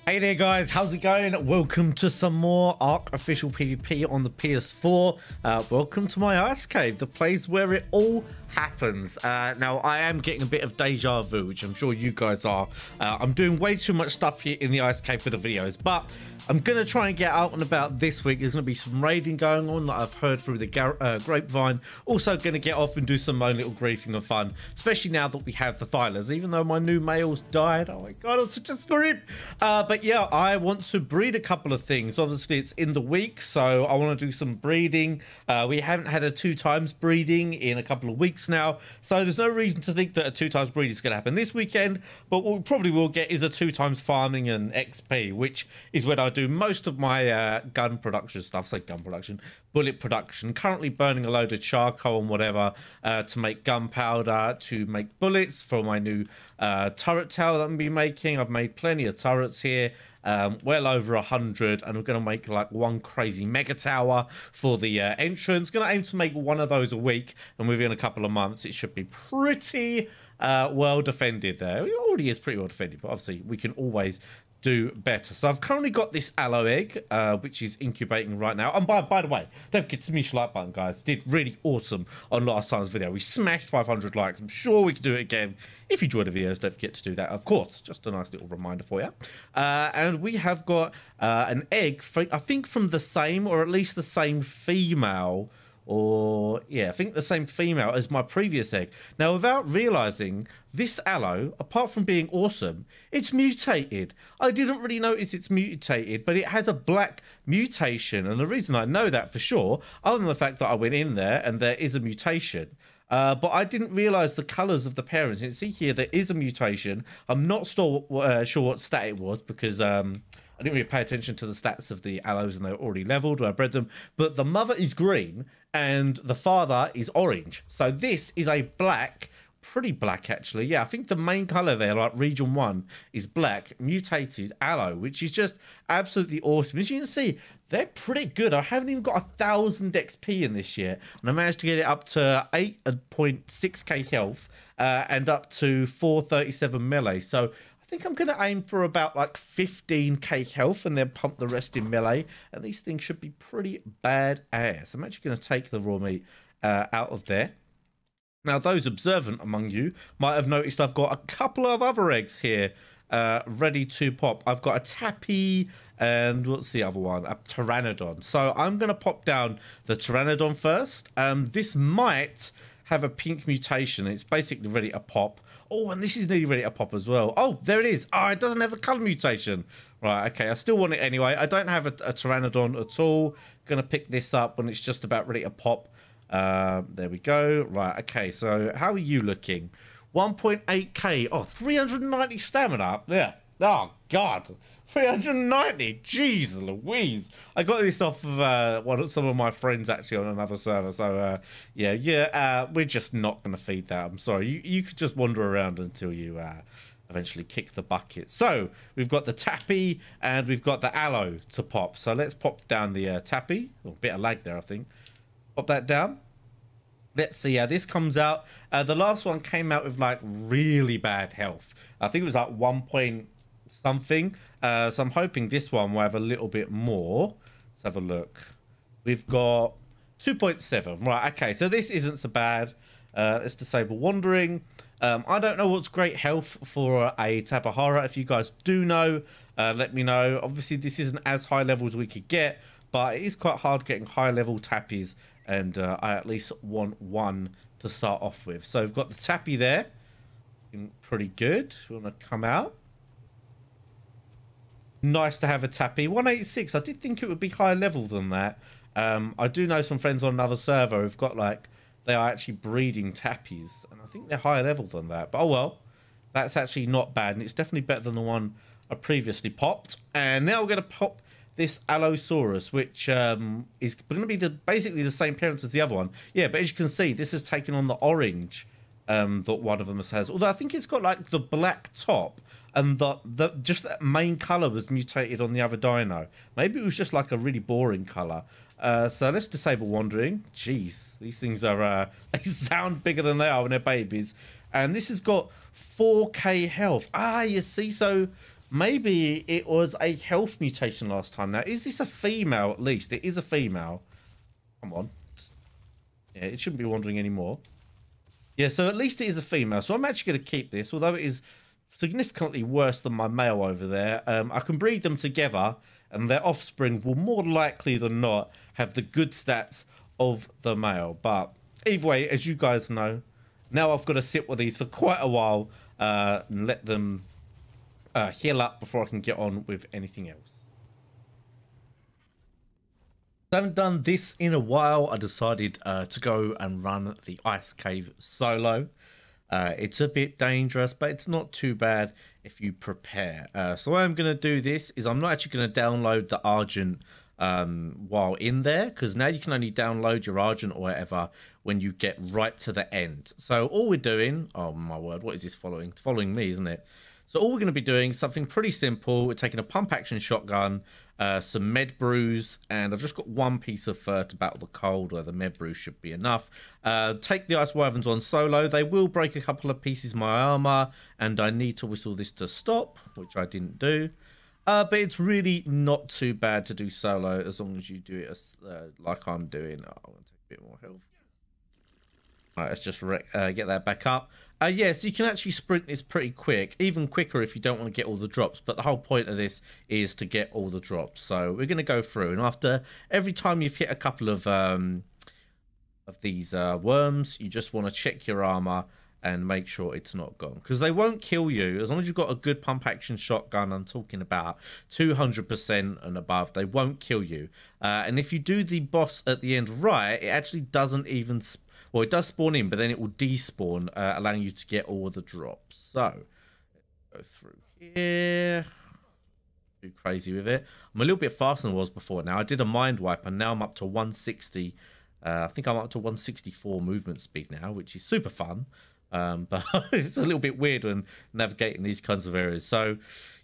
Hey there guys, how's it going? Welcome to some more Ark official PvP on the PS4. Welcome to my ice cave, the place where it all happens. Now I am getting a bit of deja vu, which I'm sure you guys are. I'm doing way too much stuff here in the ice cave for the videos, but I'm going to try and get out and about this week. There's going to be some raiding going on that I've heard through the grapevine. Also going to get off and do some own little griefing and fun, especially now that we have the Thylers, even though my new males died. Oh my god, I'm such a scream. But yeah, I want to breed a couple of things. Obviously, it's in the week, so I want to do some breeding. We haven't had a 2 times breeding in a couple of weeks now, so there's no reason to think that a 2 times breeding is going to happen this weekend. But what we probably will get is a 2 times farming and XP, which is when I do most of my gun production stuff. Say gun production, bullet production. Currently burning a load of charcoal and whatever to make gunpowder, to make bullets for my new turret tower that I'm be making. I've made plenty of turrets here, well over 100, and we're going to make like one crazy mega tower for the entrance. Going to aim to make one of those a week, and within a couple of months it should be pretty well defended there. It already is pretty well defended, but obviously we can always do better. So I've currently got this aloe egg, which is incubating right now. And by the way, don't forget to smash the like button, guys. Did really awesome on last time's video. We smashed 500 likes. I'm sure we can do it again. If you enjoyed the videos, don't forget to do that, of course. Just a nice little reminder for you. And we have got an egg, I think from the same, or at least the same female, or yeah, I think the same female as my previous egg. Now, without realizing, this aloe, apart from being awesome, it's mutated. I didn't really notice it's mutated, but it has a black mutation. And the reason I know that for sure, other than the fact that I went in there and there is a mutation, but I didn't realize the colors of the parents. You can see here there is a mutation. I'm not sure what stat it was, because I didn't really pay attention to the stats of the aloes, and they were already leveled when I bred them. But the mother is green and the father is orange. So this is a black, pretty black actually. Yeah, I think the main color there, like region 1, is black mutated aloe, which is just absolutely awesome. As you can see, they're pretty good. I haven't even got 1,000 XP in this year, and I managed to get it up to 8.6k health and up to 437 melee. So I think I'm going to aim for about like 15k health and then pump the rest in melee, and these things should be pretty badass. I'm actually going to take the raw meat out of there. Now, those observant among you might have noticed I've got a couple of other eggs here ready to pop. I've got a tappy and what's the other one? A pteranodon. So I'm going to pop down the pteranodon first. This might have a pink mutation. It's basically ready to pop. Oh, and this is nearly ready to pop as well. Oh, there it is. Oh, it doesn't have the color mutation. Right, okay, I still want it anyway. I don't have a pteranodon at all. Gonna pick this up when it's just about ready to pop. There we go. Right, okay, so how are you looking? 1.8k. Oh, 390 stamina. Yeah. Oh, God. 390. Jeez Louise. I got this off of some of my friends actually on another server. So, yeah, we're just not going to feed that. I'm sorry. You could just wander around until you eventually kick the bucket. So, we've got the tappy and we've got the aloe to pop. So, let's pop down the tappy. Oh, a bit of lag there, I think. Pop that down. Let's see how this comes out. The last one came out with like really bad health. I think it was like 1 point something. So I'm hoping this one will have a little bit more. Let's have a look. We've got 2.7. Right, okay, so this isn't so bad. Let's disable wandering. I don't know what's great health for a Tapahara. If you guys do know, let me know. Obviously, this isn't as high level as we could get, but it is quite hard getting high level tappies, and I at least want one to start off with. So we've got the tappy there. Pretty good. We want to come out. Nice to have a tappy. 186. I did think it would be higher level than that. I do know some friends on another server who've got like, they are actually breeding tappies, and I think they're higher level than that. But oh well, that's actually not bad, and it's definitely better than the one I previously popped. And now we're going to pop this Allosaurus, which is going to be basically the same appearance as the other one. Yeah, but as you can see, this has taken on the orange that one of them has. Although I think it's got like the black top, and just that main color was mutated on the other dino. Maybe it was just like a really boring color. So let's disable wandering. Jeez, these things are they sound bigger than they are when they're babies. And this has got 4k health. Ah, you see, so maybe it was a health mutation last time. Now, is this a female at least? It is a female. Come on. Yeah, it shouldn't be wandering anymore. Yeah, so at least it is a female. So I'm actually going to keep this, although it is significantly worse than my male over there. I can breed them together, and their offspring will more likely than not have the good stats of the male. But either way, as you guys know, now I've got to sit with these for quite a while and let them heal up before I can get on with anything else. I haven't done this in a while. I decided to go and run the ice cave solo. It's a bit dangerous, but it's not too bad if you prepare. So what I'm going to do this is I'm not actually going to download the Argent while in there, because now you can only download your Argent or whatever when you get right to the end. So all we're doing, oh my word, what is this following? It's following me, isn't it? So all we're going to be doing is something pretty simple. We're taking a pump action shotgun, some med brews, and I've just got one piece of fur to battle the cold, where the med brews should be enough. Take the ice wyverns on solo. They will break a couple of pieces of my armor, and I need to whistle this to stop, which I didn't do. But it's really not too bad to do solo, as long as you do it as, like I'm doing. Oh, I want to take a bit more health. All right, let's just get that back up. Yeah, so you can actually sprint this pretty quick, even quicker if you don't want to get all the drops. But the whole point of this is to get all the drops. So we're going to go through, and after every time you've hit a couple of these worms, you just want to check your armor and make sure it's not gone, because they won't kill you as long as you've got a good pump action shotgun. I'm talking about 200% and above. They won't kill you, and if you do the boss at the end right, it actually doesn't even well, it does spawn in, but then it will despawn, allowing you to get all the drops. So go through here, too crazy with it. I'm a little bit faster than I was before. Now I did a mind wipe, and now I'm up to 160. I think I'm up to 164 movement speed now, which is super fun. But it's a little bit weird when navigating these kinds of areas. So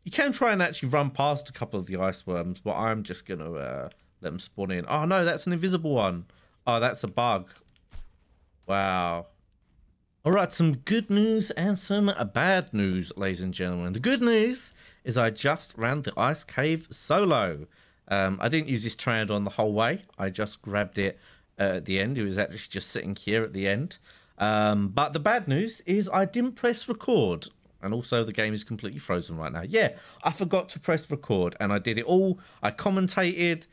you can try and actually run past a couple of the ice worms, but I'm just gonna let them spawn in. Oh no, that's an invisible one. Oh, that's a bug. Wow. All right, some good news and some bad news, ladies and gentlemen. The good news is I just ran the ice cave solo. I didn't use this Pteranodon the whole way. I just grabbed it at the end. It was actually just sitting here at the end. But the bad news is I didn't press record, and also the game is completely frozen right now. Yeah, I forgot to press record, and I did it all. I commentated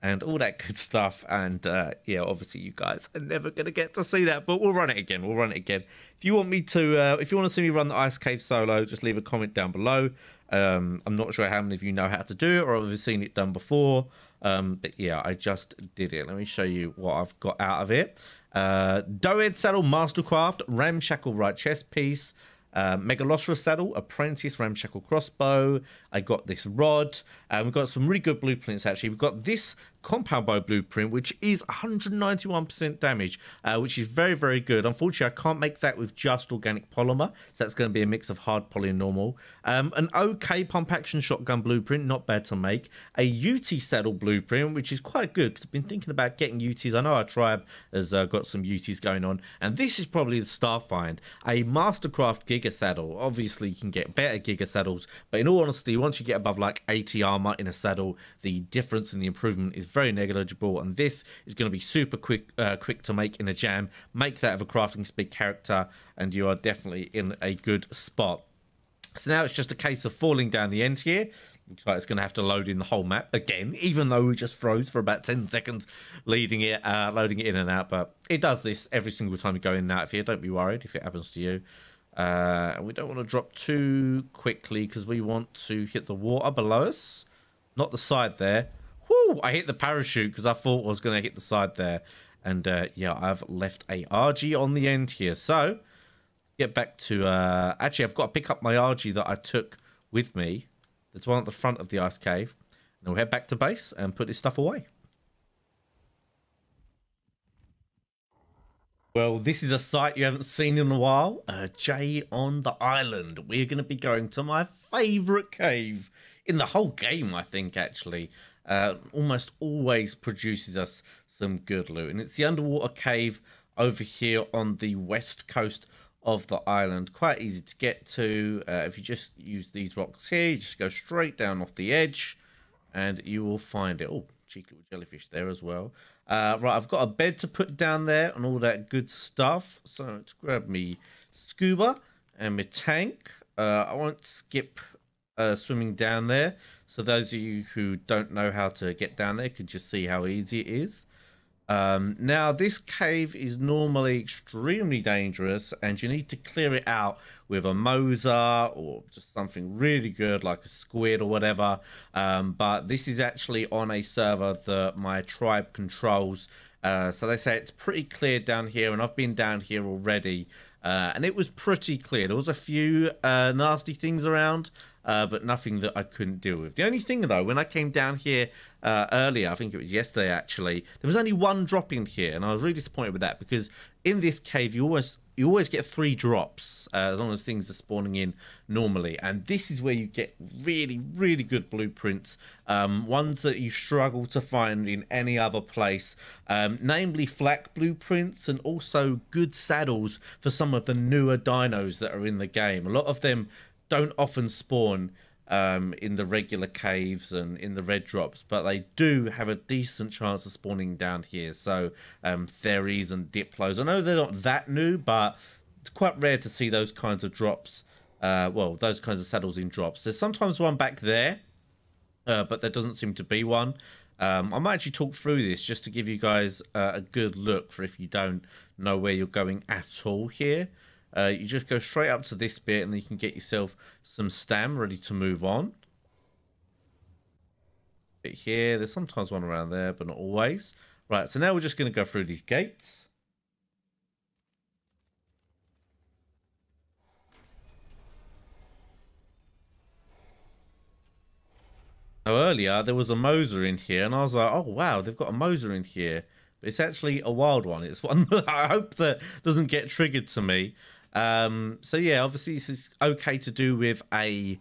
and all that good stuff, and yeah, obviously you guys are never gonna get to see that, but we'll run it again. We'll run it again. If you want me to, if you want to see me run the ice cave solo, just leave a comment down below. I'm not sure how many of you know how to do it, or have seen it done before. But yeah, I just did it. Let me show you what I've got out of it. Doed Saddle Mastercraft, Ramshackle Right Chest Piece, Megalosaurus Saddle, Apprentice Ramshackle Crossbow. I got this rod. We've got some really good blueprints actually. We've got this compound bow blueprint, which is 191% damage, which is very, very good. Unfortunately, I can't make that with just organic polymer, so that's going to be a mix of hard poly and normal. An okay pump action shotgun blueprint, not bad to make. A UT saddle blueprint, which is quite good, because I've been thinking about getting UTs. I know our tribe has got some UTs going on, and this is probably the star find. A Mastercraft Giga saddle. Obviously, you can get better Giga saddles, but in all honesty, once you get above like 80 armor in a saddle, the difference in the improvement is very negligible, and this is going to be super quick to make in a jam. Make that of a crafting speed character, and you are definitely in a good spot. So now it's just a case of falling down the end here. Looks like it's going to have to load in the whole map again, even though we just froze for about 10 seconds loading it in and out. But it does this every single time you go in and out of here. Don't be worried if it happens to you. And we don't want to drop too quickly, because we want to hit the water below us, not the side there. Whoo! I hit the parachute because I thought I was going to hit the side there. And yeah, I've left a RG on the end here. So, get back to... actually, I've got to pick up my RG that I took with me. There's one at the front of the ice cave. And we'll head back to base and put this stuff away. Well, this is a sight you haven't seen in a while. Jay on the island. We're going to be going to my favourite cave in the whole game, I think, actually. Almost always produces us some good loot. And it's the underwater cave over here on the west coast of the island. Quite easy to get to. If you just use these rocks here, you just go straight down off the edge and you will find it. Oh, cheeky little jellyfish there as well. Right, I've got a bed to put down there and all that good stuff. So let's grab me scuba and my tank. I won't skip swimming down there. So those of you who don't know how to get down there can just see how easy it is. Now this cave is normally extremely dangerous and you need to clear it out with a Moser or just something really good like a squid or whatever. But this is actually on a server that my tribe controls. So they say it's pretty clear down here, and I've been down here already. And it was pretty clear. There was a few nasty things around, but nothing that I couldn't deal with. The only thing, though, when I came down here earlier, I think it was yesterday, actually, there was only one drop in here, and I was really disappointed with that, because in this cave, you always get 3 drops, as long as things are spawning in normally. And this is where you get really, really good blueprints, ones that you struggle to find in any other place, namely flak blueprints and also good saddles for some of the newer dinos that are in the game. A lot of them don't often spawn in the regular caves and in the red drops, but they do have a decent chance of spawning down here. So Theres and Diplos, I know they're not that new, but it's quite rare to see those kinds of drops, well, those kinds of saddles in drops. There's sometimes one back there, but there doesn't seem to be one. I might actually talk through this just to give you guys a good look for if you don't know where you're going at all here. You just go straight up to this bit and then you can get yourself some stam ready to move on. Bit here, there's sometimes one around there, but not always. Right, so now we're just going to go through these gates. Now earlier there was a Moser in here and I was like, oh wow, they've got a Moser in here. But it's actually a wild one. It's one that I hope that doesn't get triggered to me. So yeah, obviously this is okay to do with a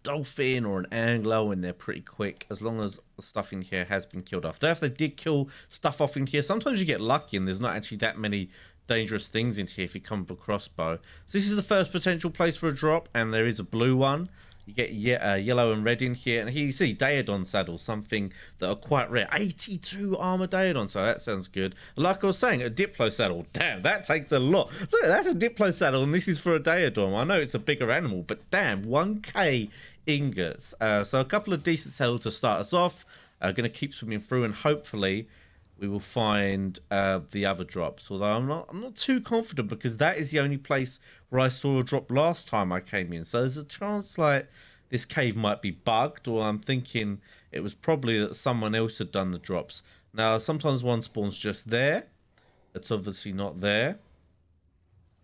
dolphin or an angler when they're pretty quick, as long as the stuff in here has been killed off. Now, if they did kill stuff off in here, sometimes you get lucky and there's not actually that many dangerous things in here if you come with a crossbow. So this is the first potential place for a drop, and there is a blue one. You get yellow and red in here, and here you see Daedon saddles, something that are quite rare. 82 armor Daedon, so that sounds good. Like I was saying, a Diplo saddle, damn, that takes a lot. Look, that's a Diplo saddle, and this is for a Daedon. I know it's a bigger animal, but damn, 1k ingots. So a couple of decent saddles to start us off. Going to keep swimming through, and hopefully we will find the other drops. Although I'm not too confident, because that is the only place where I saw a drop last time I came in. So there's a chance like this cave might be bugged, or I'm thinking it was probably that someone else had done the drops. Now sometimes one spawns just there. It's obviously not there.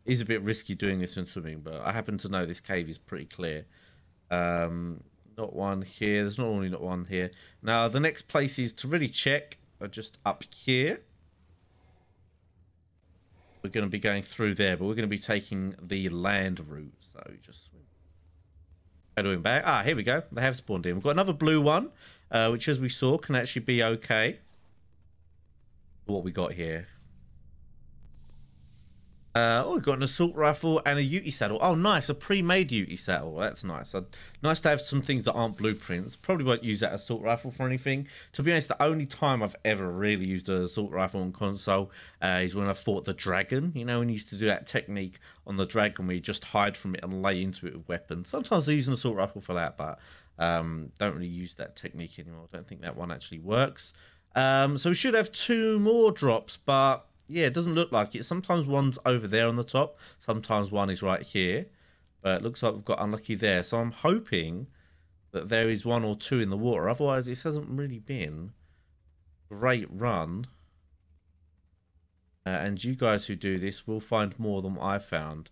It is a bit risky doing this when swimming, but I happen to know this cave is pretty clear. Not one here. There's not only not one here. Now the next places to really check are just up here. We're going to be going through there, but we're going to be taking the land route. So just swim. Doing back. Ah, here we go. They have spawned in. We've got another blue one, which, as we saw, can actually be okay. What we got here? Oh, we've got an assault rifle and a Uti saddle. Oh, nice. A pre-made Uti saddle. That's nice. Nice to have some things that aren't blueprints. Probably won't use that assault rifle for anything. To be honest, the only time I've ever really used an assault rifle on console is when I fought the dragon. You know, when you used to do that technique on the dragon where you just hide from it and lay into it with weapons. Sometimes I use an assault rifle for that, but don't really use that technique anymore. I don't think that one actually works. So we should have 2 more drops, but yeah, it doesn't look like it. Sometimes one's over there on the top. Sometimes one is right here. But it looks like we've got unlucky there. So I'm hoping that there is 1 or 2 in the water. Otherwise, this hasn't really been a great run. And you guys who do this will find more than I found.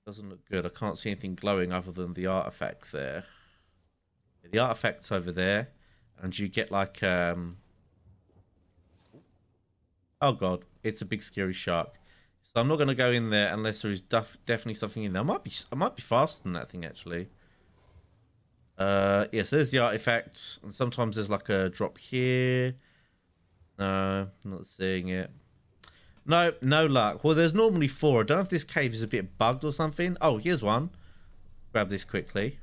Doesn't look good. I can't see anything glowing other than the artifact there. The artifact's over there. And you get like... Oh god, it's a big scary shark. So I'm not going to go in there unless there is definitely something in there. I might be faster than that thing actually. Yes, there's the artifact, and sometimes there's like a drop here. No, not seeing it. No, no luck. Well, there's normally 4. I don't know if this cave is a bit bugged or something. Oh, here's one. Grab this quickly.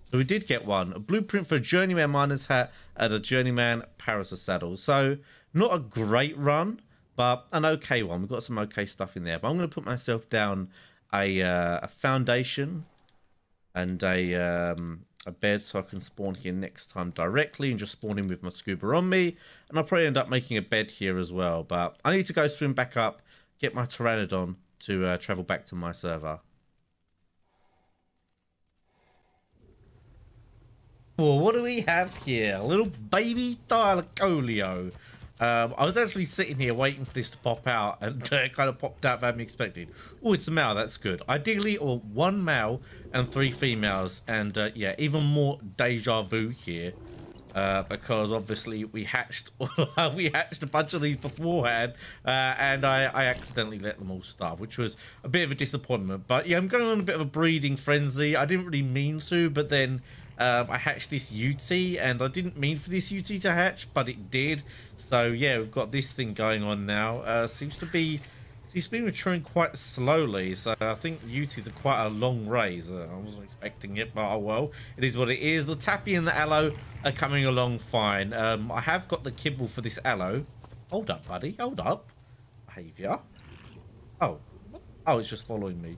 So we did get one. A blueprint for a journeyman miner's hat and a journeyman parasol saddle. So not a great run, but an okay one. We've got some okay stuff in there. But I'm going to put myself down a foundation and a bed so I can spawn here next time directly and just spawn in with my scuba on me. And I'll probably end up making a bed here as well. But I need to go swim back up, get my pteranodon to travel back to my server. Well, what do we have here? A little baby Thylacoleo. I was actually sitting here waiting for this to pop out, and it kind of popped out without me expecting. Oh, it's a male. That's good. Ideally, or 1 male and 3 females. And yeah, even more deja vu here, because obviously we hatched a bunch of these beforehand, and I accidentally let them all starve, which was a bit of a disappointment. But yeah, I'm going on a bit of a breeding frenzy. I didn't really mean to, but then I hatched this UT, and I didn't mean for this UT to hatch, but it did. So yeah, we've got this thing going on now. Seems to be maturing quite slowly. So I think UTs are quite a long raise. I wasn't expecting it, but oh well, it is what it is. The Tappy and the Aloe are coming along fine. I have got the kibble for this Aloe. Hold up, buddy. Hold up. Behavior. Oh, oh, it's just following me.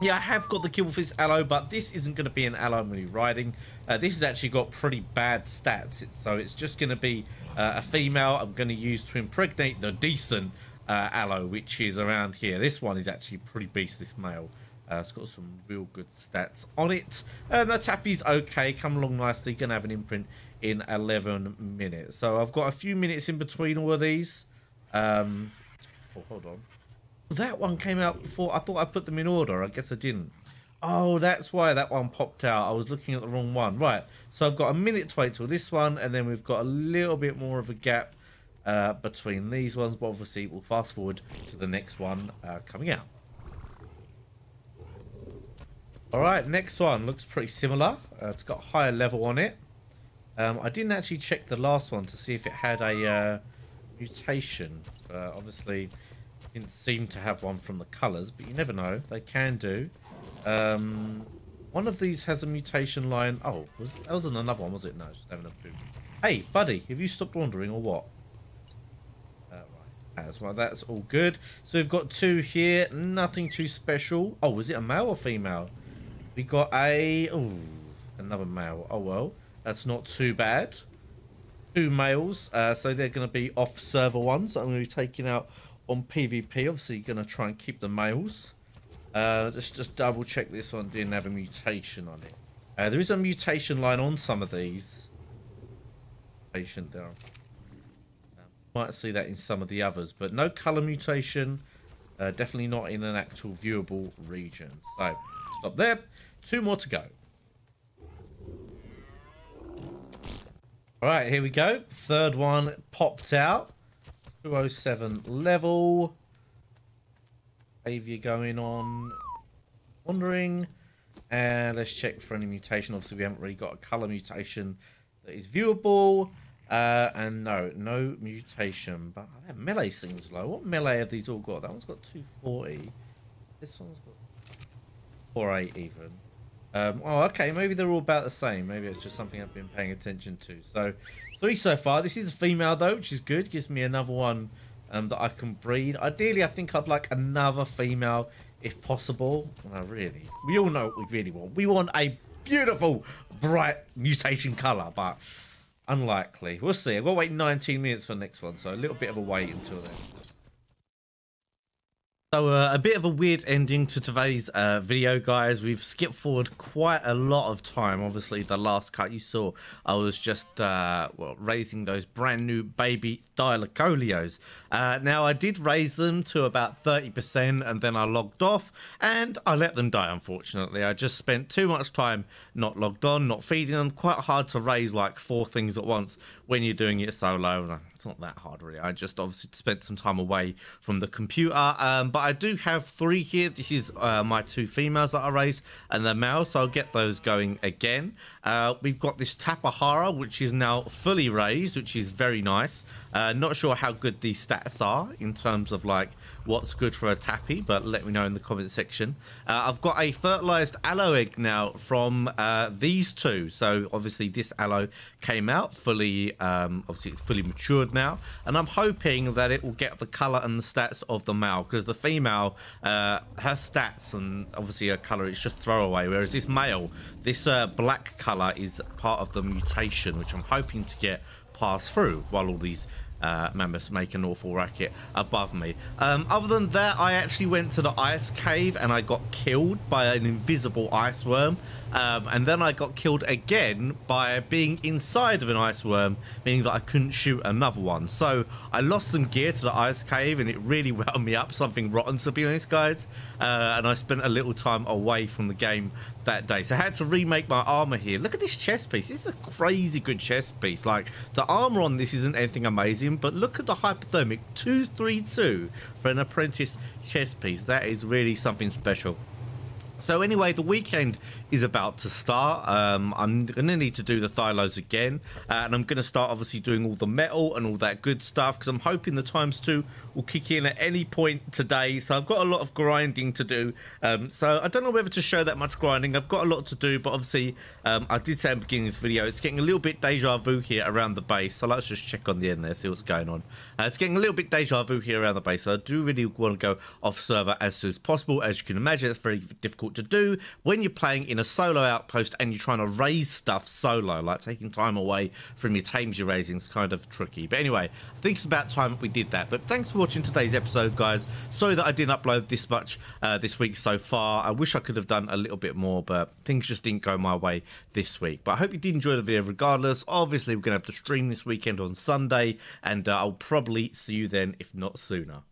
Yeah, I have got the kibble for this Aloe, but this isn't going to be an Aloe I'm going to be riding. This has actually got pretty bad stats, so it's just going to be a female I'm going to use to impregnate the decent Aloe, which is around here. This one is actually pretty beast, this male. It's got some real good stats on it. The Tappy's okay, come along nicely. Going to have an imprint in 11 minutes. So I've got a few minutes in between all of these. Oh, hold on. That one came out before. I thought I put them in order. I guess I didn't. Oh, that's why that one popped out. I was looking at the wrong one. Right. So I've got a minute to wait till this one, and then we've got a little bit more of a gap between these ones. But obviously, we'll fast forward to the next one coming out. All right. Next one looks pretty similar. It's got a higher level on it. I didn't actually check the last one to see if it had a mutation. Obviously, didn't seem to have one from the colours, but you never know. They can do. One of these has a mutation line. Oh, that wasn't another one, was it? No, just having a poop. Hey, buddy, have you stopped wandering or what? Right. That's right. That's all good. So we've got 2 here. Nothing too special. Oh, was it a male or female? We got another male. Oh well, that's not too bad. 2 males. So they're going to be off server ones. I'm going to be taking out on PvP. Obviously, you're going to try and keep the males. Just double check this one didn't have a mutation on it. There is a mutation line on some of these. Patient there. Might see that in some of the others, but no color mutation. Definitely not in an actual viewable region. So stop there. 2 more to go. All right, here we go. 3rd one popped out. 207 level. Behavior going on. Wandering. And let's check for any mutation. Obviously, we haven't really got a color mutation that is viewable. And no mutation. But that melee seems low. What melee have these all got? That one's got 240. This one's got 48 even. Oh, okay. Maybe they're all about the same. Maybe it's just something I've been paying attention to. So 3 so far. This is a female though, which is good. Gives me another one that I can breed. Ideally, I think I'd like another female if possible. Really, we all know what we really want. We want a beautiful, bright mutation color, but unlikely. We'll see. I've got to wait 19 minutes for the next one, so a little bit of a wait until then. So a bit of a weird ending to today's video, guys. We've skipped forward quite a lot of time. Obviously, the last cut you saw, I was just raising those brand new baby Thylacoleos. Now, I did raise them to about 30%, and then I logged off, and I let them die, unfortunately. I just spent too much time not logged on, not feeding them. Quite hard to raise like 4 things at once when you're doing it solo. It's not that hard, really. I just obviously spent some time away from the computer, but I do have 3 here. This is my 2 females that I raised and the male, so I'll get those going again. We've got this Tapahara, which is now fully raised, which is very nice. Not sure how good these stats are in terms of like what's good for a tappy, but let me know in the comment section. I've got a fertilized aloe egg now from these 2. So obviously this aloe came out fully, obviously it's fully matured now, and I'm hoping that it will get the color and the stats of the male, because the female, her stats and obviously her color is just throwaway, whereas this male, this black color is part of the mutation, which I'm hoping to get passed through while all these mammoths make an awful racket above me. Other than that, I actually went to the ice cave and I got killed by an invisible ice worm, and then I got killed again by being inside of an ice worm, meaning that I couldn't shoot another one. So I lost some gear to the ice cave and it really wound me up, something rotten to be honest, guys. And I spent a little time away from the game that day, so I had to remake my armor here. Look at this chest piece. This is a crazy good chest piece. Like, the armor on this isn't anything amazing, but look at the hypothermic 232 for an apprentice chest piece. That is really something special. So anyway, the weekend is about to start. I'm going to need to do the Thylos again, and I'm going to start obviously doing all the metal and all that good stuff, because I'm hoping the ×2 will kick in at any point today. So I've got a lot of grinding to do. So I don't know whether to show that much grinding. I've got a lot to do, but obviously I did say at the beginning of this video, it's getting a little bit deja vu here around the base. So let's just check on the end there, see what's going on. It's getting a little bit deja vu here around the base. So I do really want to go off server as soon as possible. As you can imagine, it's very difficult to do when you're playing in a solo outpost and you're trying to raise stuff solo. Like, taking time away from your tames you're raising is kind of tricky. But anyway, I think it's about time we did that. But thanks for watching today's episode, guys. Sorry that I didn't upload this much this week so far. I wish I could have done a little bit more, but things just didn't go my way this week. But I hope you did enjoy the video regardless. Obviously, we're going to have to stream this weekend on Sunday, and I'll probably see you then, if not sooner.